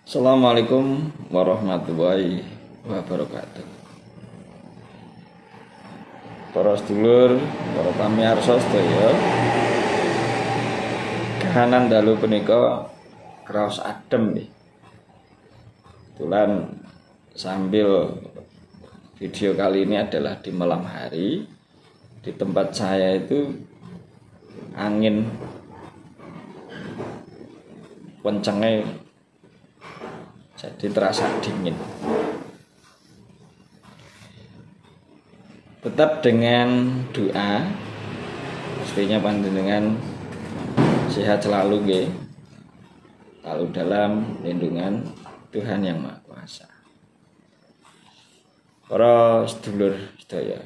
Assalamualaikum warahmatullahi wabarakatuh. Para sedulur, para pamirsa sedaya, kahanan dalu punika kraos adem nggih. Kebetulan sambil video kali ini adalah di malam hari. Di tempat saya itu angin kencengnya, jadi terasa dingin. Tetap dengan doa, pastinya panjenengan sehat selalu nggih. Lalu dalam lindungan Tuhan Yang Maha Kuasa. Para sedulur sedaya,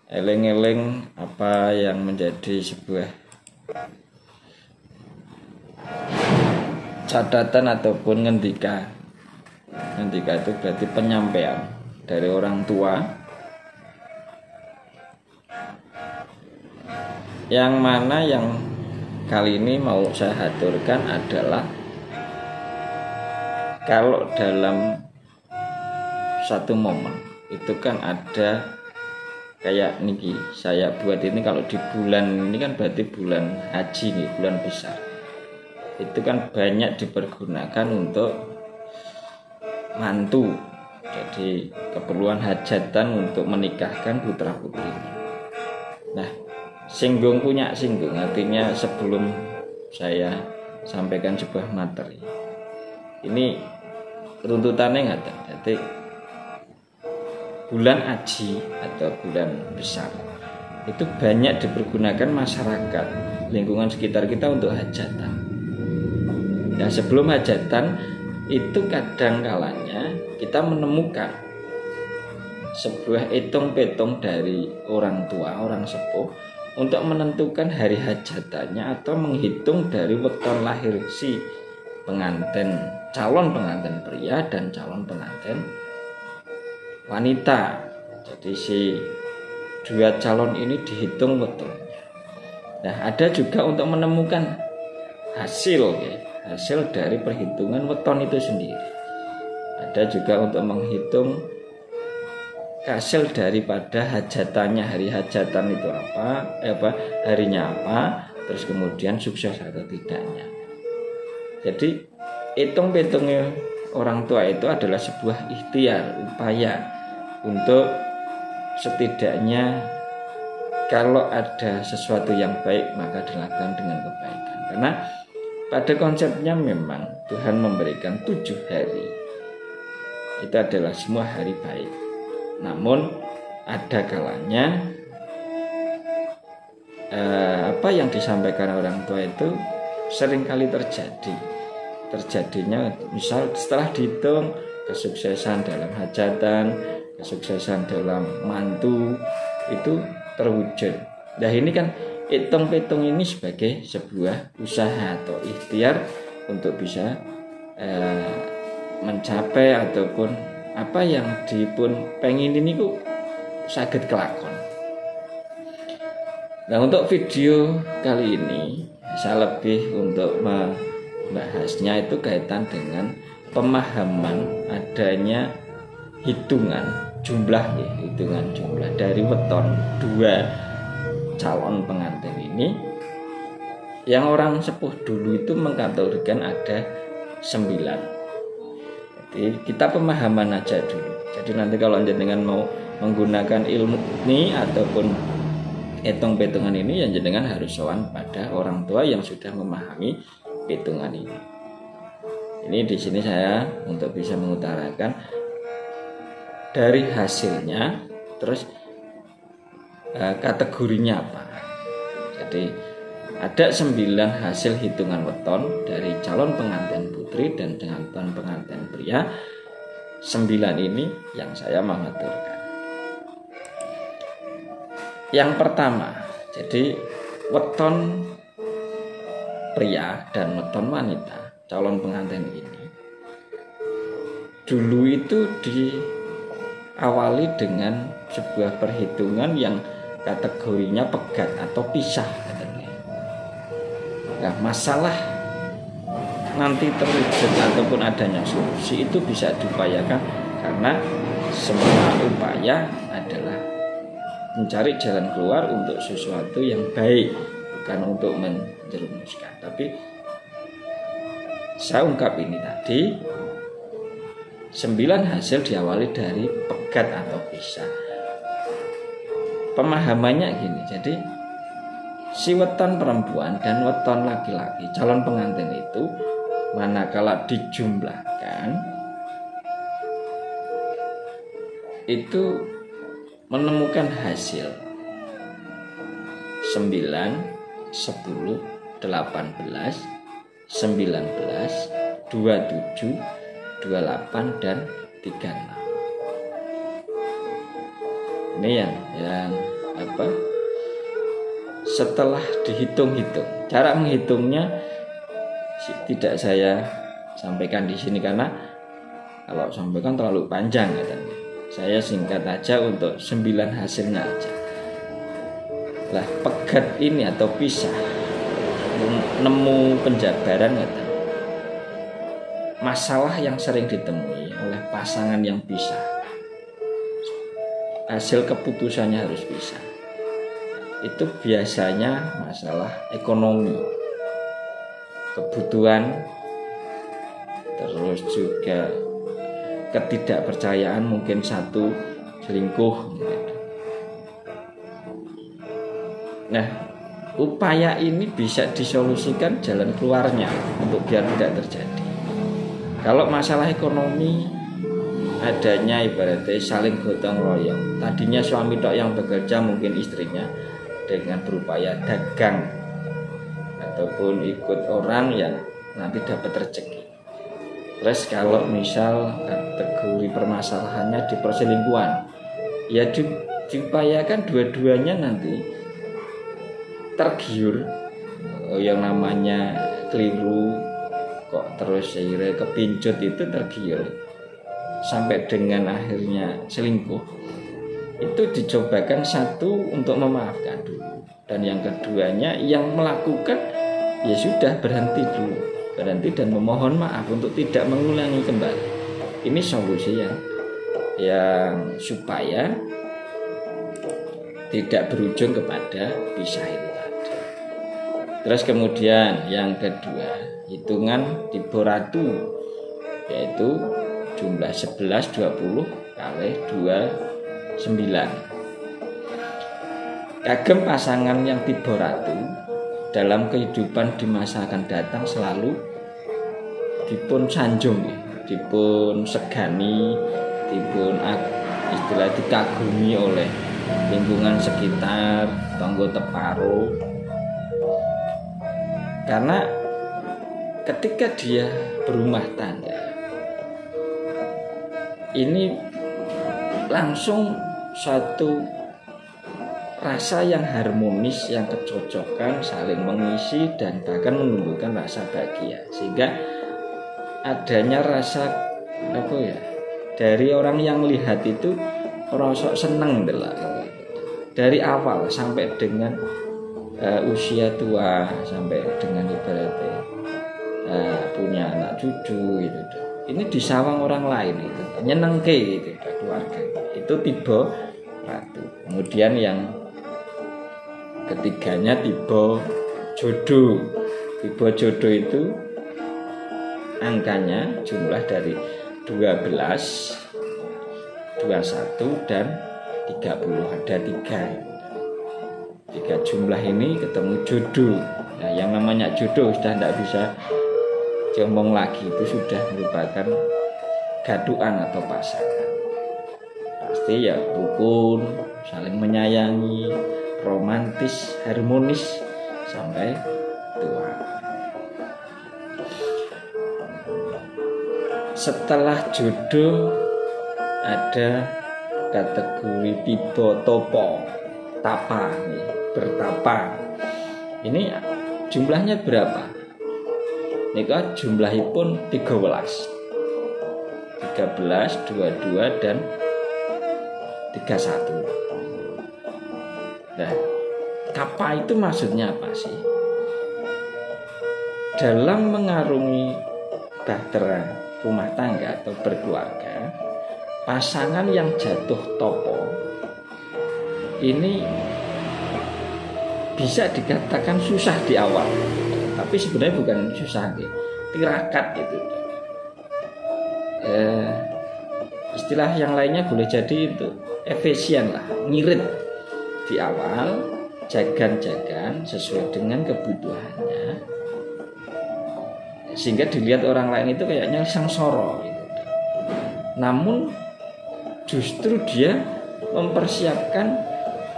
eling-eling apa yang menjadi sebuah catatan ataupun ngendika itu berarti penyampaian dari orang tua, yang mana yang kali ini mau saya haturkan adalah kalau dalam satu momen itu kan ada kayak niki saya buat ini, kalau di bulan ini kan berarti bulan haji nih, bulan besar. Itu kan banyak dipergunakan untuk mantu, jadi keperluan hajatan untuk menikahkan putra putri. Nah, singgung punya singgung, artinya sebelum saya sampaikan sebuah materi ini runtutannya nggak ada. Jadi bulan haji atau bulan besar itu banyak dipergunakan masyarakat lingkungan sekitar kita untuk hajatan. Nah, sebelum hajatan itu kadang kalanya kita menemukan sebuah hitung-hitung dari orang tua, orang sepuh untuk menentukan hari hajatannya atau menghitung dari weton lahir si pengantin, calon pengantin pria dan calon pengantin wanita. Jadi si dua calon ini dihitung wetonnya. Nah, ada juga untuk menemukan hasil ya, hasil dari perhitungan weton itu sendiri. Ada juga untuk menghitung hasil daripada hajatannya, hari hajatan itu apa, harinya apa, terus kemudian sukses atau tidaknya. Jadi hitung-hitungnya orang tua itu adalah sebuah ikhtiar, upaya untuk setidaknya kalau ada sesuatu yang baik maka dilakukan dengan kebaikan. Karena pada konsepnya memang Tuhan memberikan 7 hari itu adalah semua hari baik. Namun ada kalanya apa yang disampaikan orang tua itu seringkali terjadinya misal setelah dihitung kesuksesan dalam hajatan, kesuksesan dalam mantu itu terwujud. Nah, ini kan hitung-hitung ini sebagai sebuah usaha atau ikhtiar untuk bisa mencapai ataupun apa yang dipun pengen ini ku saged kelakon. Nah, untuk video kali ini saya lebih untuk membahasnya itu kaitan dengan pemahaman adanya hitungan jumlah dari weton dua calon pengantin ini, yang orang sepuh dulu itu mengkategorikan ada 9. Jadi kita pemahaman aja dulu. Jadi nanti kalau jenengan mau menggunakan ilmu ini ataupun hitung-hitungan ini, yang jenengan harus sowan pada orang tua yang sudah memahami hitungan ini. Ini di sini saya untuk bisa mengutarakan dari hasilnya, terus kategorinya apa. Jadi ada 9 hasil hitungan weton dari calon pengantin putri dan calon pengantin pria. 9 ini yang saya mengaturkan. Yang pertama, jadi weton pria dan weton wanita calon pengantin ini dulu itu diawali dengan sebuah perhitungan yang kategorinya pegat atau pisah katanya. Nah, masalah nanti terwujud ataupun adanya solusi itu bisa diupayakan, karena semua upaya adalah mencari jalan keluar untuk sesuatu yang baik, bukan untuk menjerumuskan. Tapi saya ungkap ini tadi, 9 hasil diawali dari pegat atau pisah. Pemahamannya gini, jadi si weton perempuan dan weton laki-laki calon pengantin itu manakala dijumlahkan itu menemukan hasil 9, 10, 18, 19, 27, 28 dan 36. Ini yang apa? Setelah dihitung-hitung, cara menghitungnya tidak saya sampaikan di sini karena kalau sampaikan terlalu panjang katanya. Saya singkat aja untuk 9 hasilnya aja. Lah pegat ini atau pisah, nemu penjabaran katanya. Masalah yang sering ditemui oleh pasangan yang pisah, hasil keputusannya harus pisah. Itu biasanya masalah ekonomi, kebutuhan, terus juga ketidakpercayaan, mungkin satu selingkuh. Nah, upaya ini bisa disolusikan jalan keluarnya untuk biar tidak terjadi. Kalau masalah ekonomi, adanya ibaratnya saling gotong royong. Tadinya suami tok yang bekerja, mungkin istrinya dengan berupaya dagang ataupun ikut orang yang nanti dapat rezeki. Terus kalau misal kategori permasalahannya di perselingkuhan, ya diupayakan dua-duanya nanti tergiur, yang namanya keliru kok terus akhirnya kepincut itu tergiur sampai dengan akhirnya selingkuh. Itu dicobakan satu untuk memaafkan dulu, dan yang keduanya yang melakukan ya sudah berhenti dulu, berhenti dan memohon maaf untuk tidak mengulangi kembali. Ini solusi yang supaya tidak berujung kepada pisah itu tadi. Terus kemudian yang kedua, hitungan Tiboratu, yaitu jumlah 11, 20 kali 2, 9. Kagem pasangan yang Tiboratu dalam kehidupan di masa akan datang selalu dipun sanjung, dipun segani, dipun istilah dikagumi oleh lingkungan sekitar, tangga teparo. Karena ketika dia berumah tangga, ini langsung satu rasa yang harmonis, yang kecocokan, saling mengisi dan bahkan menumbuhkan rasa bahagia, sehingga adanya rasa apa ya, dari orang yang melihat itu rasa seneng dari awal sampai dengan usia tua, sampai dengan ibaratnya punya anak cucu gitu. Ini disawang orang lain itu nyenengke gitu keluarga. Itu Tiboratu. Kemudian yang ketiganya tiba jodoh. Tiba jodoh itu angkanya jumlah dari 12, 21 dan 30. Ada 3 jumlah ini ketemu jodoh. Nah, yang namanya jodoh sudah tidak bisa diomong lagi, itu sudah merupakan gaduan atau pasangan. Pasti ya rukun, saling menyayangi, romantis, harmonis sampai tua. Setelah jodoh ada kategori tipe topo, tapa, bertapa. Ini jumlahnya berapa? Nika jumlahipun 13, 22 dan 31. Nah, tapa itu maksudnya apa sih? dalam mengarungi bahtera rumah tangga atau berkeluarga, pasangan yang jatuh topo ini bisa dikatakan susah di awal, tapi sebenarnya bukan susah, tirakat itu. Istilah yang lainnya boleh jadi itu efisien lah, ngirit di awal, jagan-jagan sesuai dengan kebutuhannya, sehingga dilihat orang lain itu kayaknya sangsara gitu. Namun justru dia mempersiapkan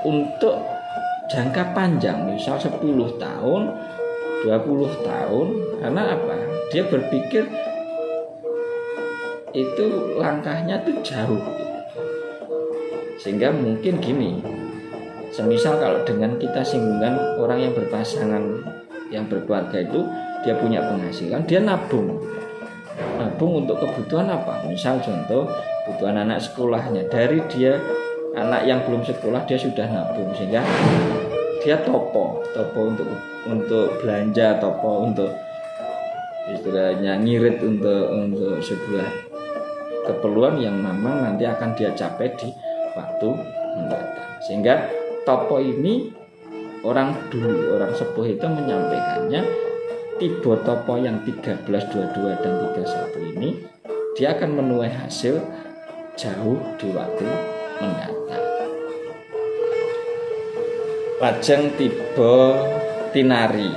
untuk jangka panjang, misal 10 tahun, 20 tahun. Karena apa? Dia berpikir itu langkahnya tuh jauh gitu. Sehingga mungkin gini, semisal kalau dengan kita singgungan orang yang berpasangan, yang berkeluarga itu dia punya penghasilan, dia nabung untuk kebutuhan apa? Misal contoh kebutuhan anak sekolahnya, dari dia anak yang belum sekolah dia sudah nabung, sehingga dia topo untuk belanja, topo untuk istilahnya ngirit untuk sebuah keperluan yang memang nanti akan dia capai di waktu mendatang. Sehingga topo ini orang dulu, orang sepuh itu menyampaikannya, tipe topo yang 1322 dan 31 ini dia akan menuai hasil jauh di waktu mendatang. Lajeng tipe tinari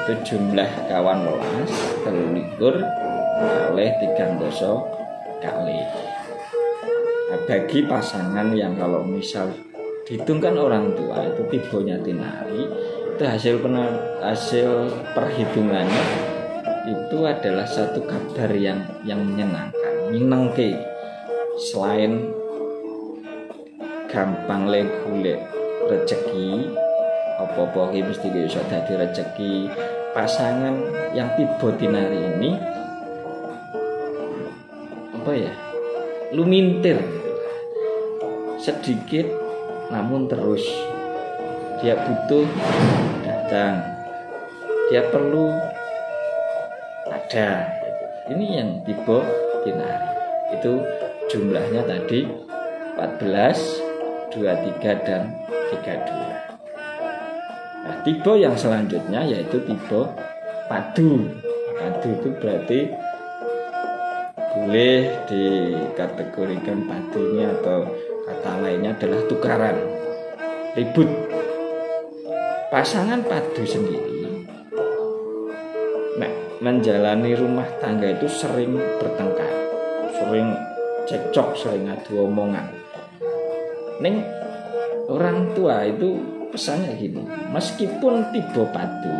itu jumlah kawan welas 23 oleh 3 kali. Nah, bagi pasangan yang kalau misal dihitungkan orang tua itu tipenya tinari, itu hasil perhitungannya itu adalah satu kabar yang menyenangkan, nyenengke. Selain gampang golek rezeki, apa-apa iki mesti iso dadi rezeki. Pasangan yang tipe tinari ini lumintir gitu. Sedikit namun terus, dia butuh datang, dia perlu ada. Ini yang tipe tinari. Itu jumlahnya tadi 14, 23 dan 32. Nah, tipe yang selanjutnya yaitu tipe padu. Padu itu berarti boleh dikategorikan padu ini atau kata lainnya adalah tukaran, ribut. Pasangan padu sendiri menjalani rumah tangga itu sering bertengkar, sering cekcok, sering adu omongan. Neng orang tua itu pesannya gini, meskipun tipe padu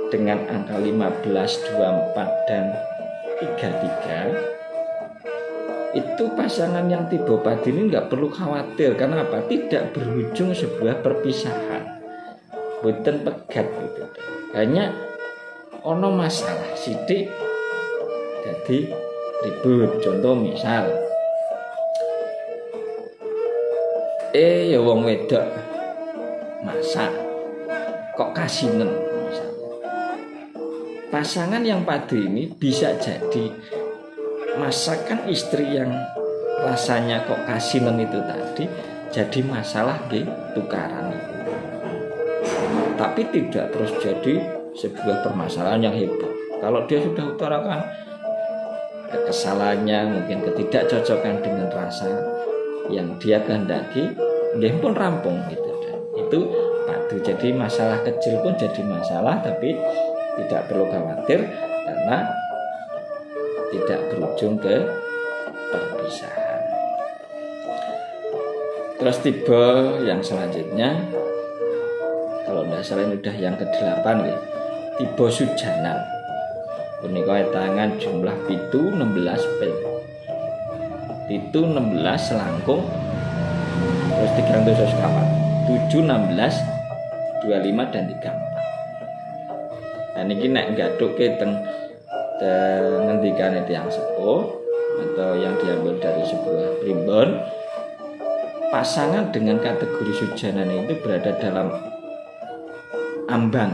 dengan angka 15, 24 dan 33, itu pasangan yang tipe padu ini nggak perlu khawatir. Karena apa? Tidak berujung sebuah perpisahan, boten pegat gitu. Hanya ono masalah sidik jadi ribut. Contoh misal ya wong wedok masak kok kasinen misalnya. Pasangan yang padu ini bisa jadi masakan istri yang rasanya kok kasinen itu tadi jadi masalah di tukaran itu. Tapi tidak terus jadi sebuah permasalahan yang hebat. Kalau dia sudah utarakan kekesalannya, mungkin ketidakcocokan dengan rasa yang dia kehendaki, dia pun rampung gitu. Itu padu. Jadi masalah kecil pun jadi masalah, tapi tidak perlu khawatir karena tidak berujung ke perpisahan. Terus tipe yang selanjutnya, kalau tidak salah ini udah yang ke-8 ya, tipe sujanan. Punika tangan jumlah pitu 16 pel. Pitu 16 selangkung terus 300 kawan. 7, 16, 25 dan 34. Nah niki nek gaduke teng ngendikane tiyang sepuh atau yang diambil dari sebuah primbon, pasangan dengan kategori sujanan itu berada dalam ambang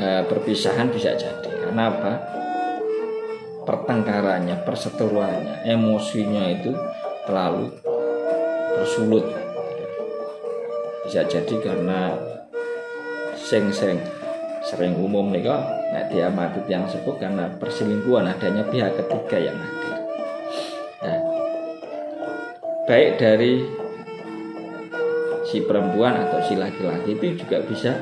perpisahan bisa jadi. Karena apa? Pertengkarannya, perseteruannya, emosinya itu terlalu bersulut. Bisa jadi karena sering umum nih kok nek diamati yang sepuh karena perselingkuhan, adanya pihak ketiga yang hadir. Nah, baik dari si perempuan atau si laki-laki itu juga bisa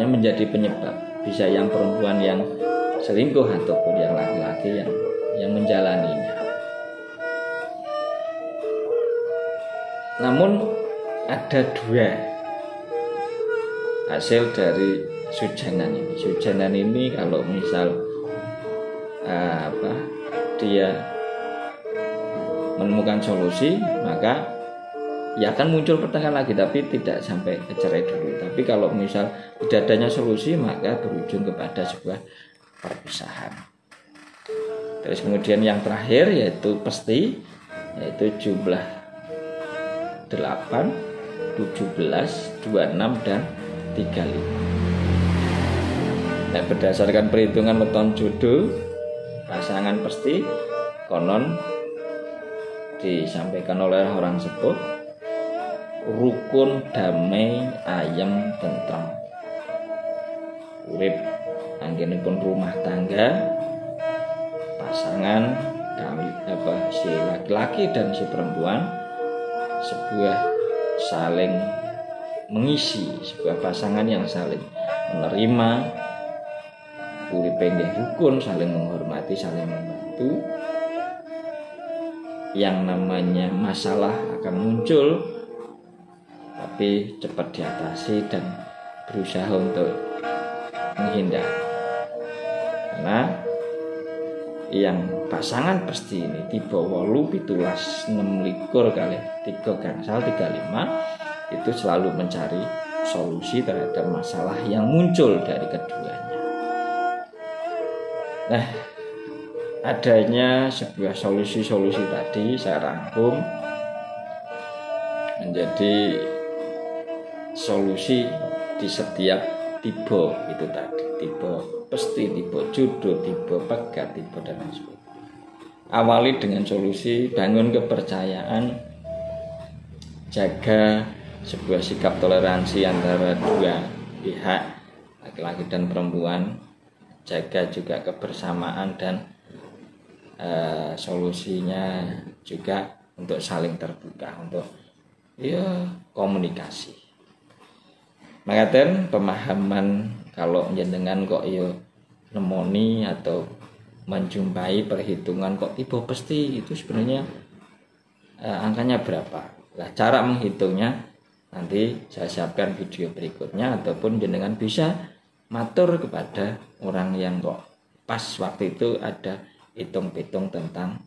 menjadi penyebab. Bisa yang perempuan yang selingkuh ataupun yang laki-laki yang menjalaninya. Namun ada dua hasil dari sujanan ini. Sujanan ini kalau misal dia menemukan solusi, maka ya akan muncul pertengkaran lagi, tapi tidak sampai cerai dulu. Tapi kalau misal tidak adanya solusi, maka berujung kepada sebuah perpisahan. Terus kemudian yang terakhir yaitu pasti, yaitu jumlah 8, 17, 26 dan 35. Nah, berdasarkan perhitungan weton jodoh pasangan pasti konon disampaikan oleh orang sepuh rukun, damai, ayem, tentram. Urip anggenipun rumah tangga pasangan si laki-laki dan si perempuan sebuah saling mengisi, sebuah pasangan yang saling menerima, uripe nggih rukun, saling menghormati, saling membantu. Yang namanya masalah akan muncul, tapi cepat diatasi dan berusaha untuk menghindar. Karena yang pasangan pasti ini tiba 8, 17, 26 kali 3 gangsal 35 itu selalu mencari solusi terhadap masalah yang muncul dari keduanya. Nah, adanya sebuah solusi-solusi tadi saya rangkum menjadi solusi di setiap tipe itu tadi. Tipe pasti, tipe jodoh, tipe pegat, tipe dan lain sebagainya. Awali dengan solusi bangun kepercayaan, jaga sebuah sikap toleransi antara dua pihak, laki-laki dan perempuan, jaga juga kebersamaan dan solusinya juga untuk saling terbuka, untuk komunikasi. Makaten pemahaman kalau jenengan kok nemoni atau menjumpai perhitungan kok tiba pasti itu sebenarnya angkanya berapa. Nah, cara menghitungnya nanti saya siapkan video berikutnya, ataupun jenengan bisa matur kepada orang yang kok pas waktu itu ada hitung-hitung tentang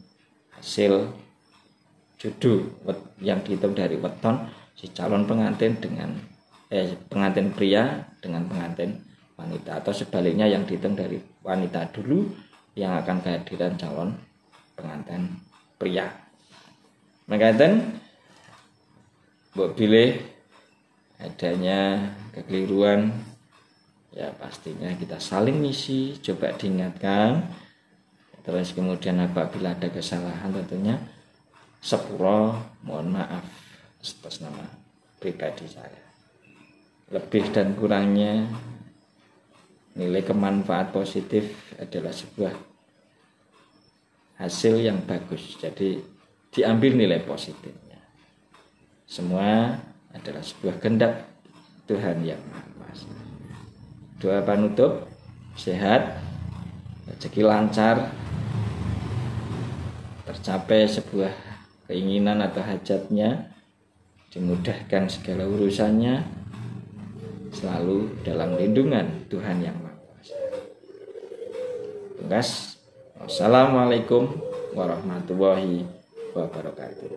hasil jodoh yang dihitung dari weton si calon pengantin dengan pengantin pria dengan pengantin wanita, atau sebaliknya yang dihitung dari wanita dulu yang akan kehadiran calon pengantin pria. Makaten mbok bilih adanya kekeliruan, ya pastinya kita saling ngisi, coba diingatkan. Terus kemudian apabila ada kesalahan tentunya sepuro mohon maaf atas nama pribadi saya. Lebih dan kurangnya nilai kemanfaat positif adalah sebuah hasil yang bagus. Jadi diambil nilai positifnya. Semua adalah sebuah kehendak Tuhan yang Maha Kuasa. Doa penutup, sehat, rezeki lancar, tercapai sebuah keinginan atau hajatnya, dimudahkan segala urusannya, selalu dalam lindungan Tuhan yang Maha Kuasa. Wassalamualaikum warahmatullahi wabarakatuh.